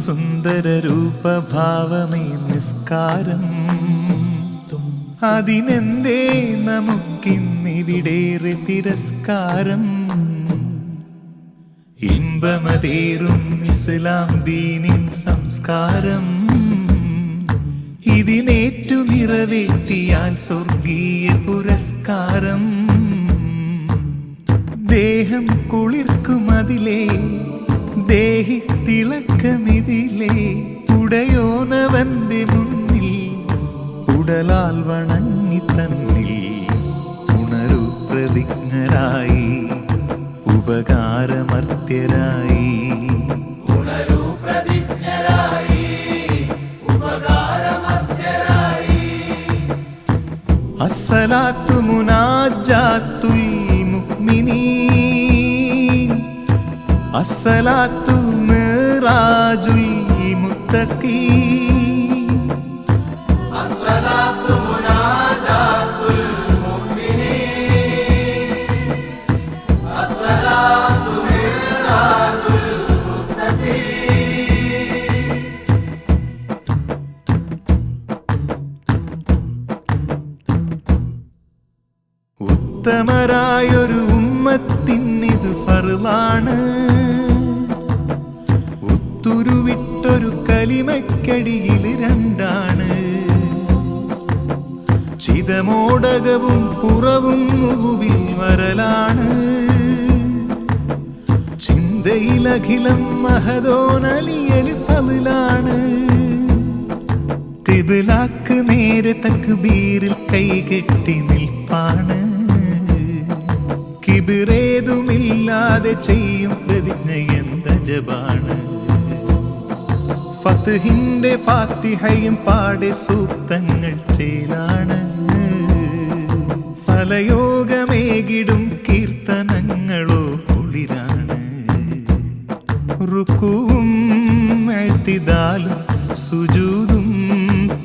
സുന്ദര രൂപഭാവമേ നിസ്കാരം. അതിനെന്തേ നമുക്കിന്നിവിടേറെ തിരസ്കാരം? ഇമ്പമതേറും ഇസ്ലാം ദീനിൻ സംസ്കാരം ഇതിനേറ്റു നിറവേറ്റിയാൽ സ്വർഗീയ പുരസ്കാരം. ദേഹം കുളിർക്കുമതിലേ ദേഹി തിളക്കമിതിലേ ഉടയോനവന്റെ മുന്നിൽ ഉടലാൽ വണങ്ങി തന്നിൽ ഉണരു പ്രതിജ്ഞരായി ഉപകാരമർത്യരായി. ഉണരു പ്രതിജ്ഞരായി ഉപകാരമർത്യരായി. അസ്സലാത്തു മുനാജാത്തുൽ മുഅ്മിനീൻ അസ്സലാത്തു മിറാജുൽ മുത്തഖീൻ. അസ്സലാത്തു മുനാജാത്തുൽ മുഅ്മിനീൻ അസ്സലാത്തു മിറാജുൽ മുത്തഖീൻ. ഉത്തമരായൊരു ഉമ്മത്തിനിത് ഫർളാണ്. ഉത്തുരുവിട്ടൊരു കലിമക്കടിയിൽ രണ്ടാണ്. ചിതമോടകവും പുറവും മുകുവിൽ വരലാണ്. ചിന്തയിലഖിലം മഹദോനലിയൽ ഫളിലാണ്. തിബിലാക്ക് നേരെ തക്ബീറിൽ കൈകെട്ടി നിൽപ്പാണ്. കിബിറേതുമില്ലാതെ ചെയ്യും പ്രതിജ്ഞ എന്ത ജബാണ്. ഫത്ഹിന്റെ ഫാത്തിഹയും പാടെ സൂക്തങ്ങൾ ചേലാണ്. ഫലയോഗമേകിടും കീർത്തനങ്ങളോ കുളിരാണ്. റുക്കുവും ഇഅ്തിദാലും സുജൂദും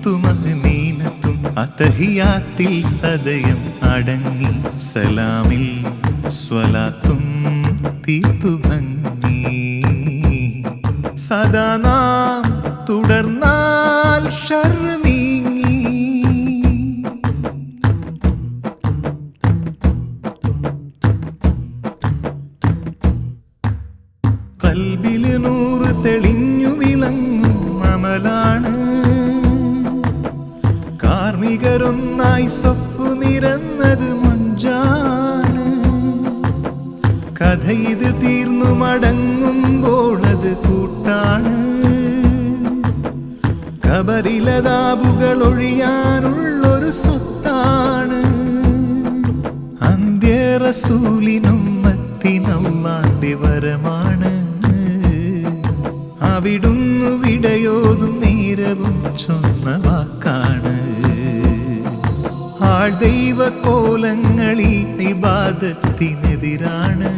തുമഅ്നീനത്തും അത്തഹിയാത്തിൽ സദയം അടങ്ങി സലാമിൽ സ്വലാത്തും തീർത്തു ഭംഗി. സദാ നാം തുടർന്നാൽ ശർറ് നീങ്ങി. ഖൽബില് നൂറ് തെളിഞ്ഞു വിളങ്ങും അമലാണ്. കാർമികരൊന്നായി സഫു നിരന്നത് മൊഞ്ചാണ്. കഥ ഇത് തീർന്നു മടങ്ങുമ്പോൾ അത് കൂട്ടാണ്. ഖബറിലതാബുകൾ ഒഴിയാനുള്ളൊരു സ്വത്താണ്. അന്ത്യ റസൂലിനുമ്മത്തിനല്ലാന്റെ വരമാണ്. അവിടുന്നു വിടയോതും നേരവും ചൊന്ന വാക്കാണ്. ആൾ ദൈവ കോലങ്ങളീ ഇബാദത്തിനെതിരാണ്.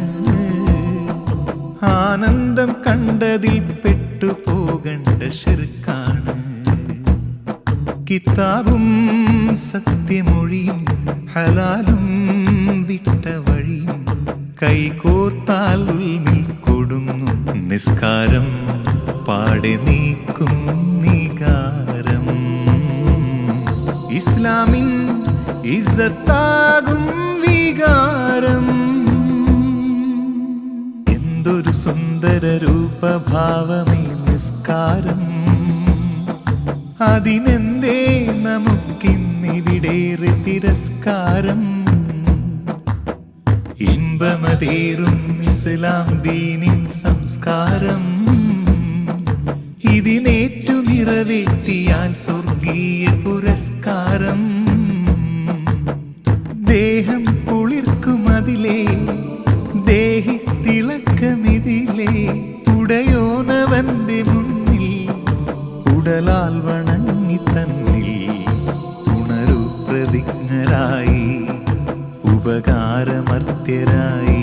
ആനന്ദം കണ്ടതിൽ പെട്ടുപോകേണ്ട ശിർക്കാണ്. കിതാബും സത്യമൊഴിയും ഹലാലും വിട്ട വഴിയും കൈകോർത്താൽ ഉൾമിൽ കൊടുങ്ങും. നിസ്കാരം പാടെ നീക്കും നീകാരം. ഇസ്ലാമിൻ ഇസ്സത്താകും വികാരം. എന്തൊരു സുന്ദര രൂപഭാവമേ നിസ്കാരം. അതിനെന്തേ നമുക്കിന്നിവിടേറെ തിരസ്കാരം? ഇമ്പമതേറും ഇസ്ലാം ദീനിൻ സംസ്കാരം ഇതിനേറ്റു നിറവേറ്റിയാൽ സ്വർഗീയ പുരസ്കാരം. ദേഹം കുളിർക്കുമതിലേ ദേഹി തിളക്കമിതിലേ ഉടയോനവന്റെ മുന്നിൽ ഉടലാൽ വണങ്ങി തന്നിൽ ഉണരു പ്രതിജ്ഞരായി ഉപകാരമർത്യരായി.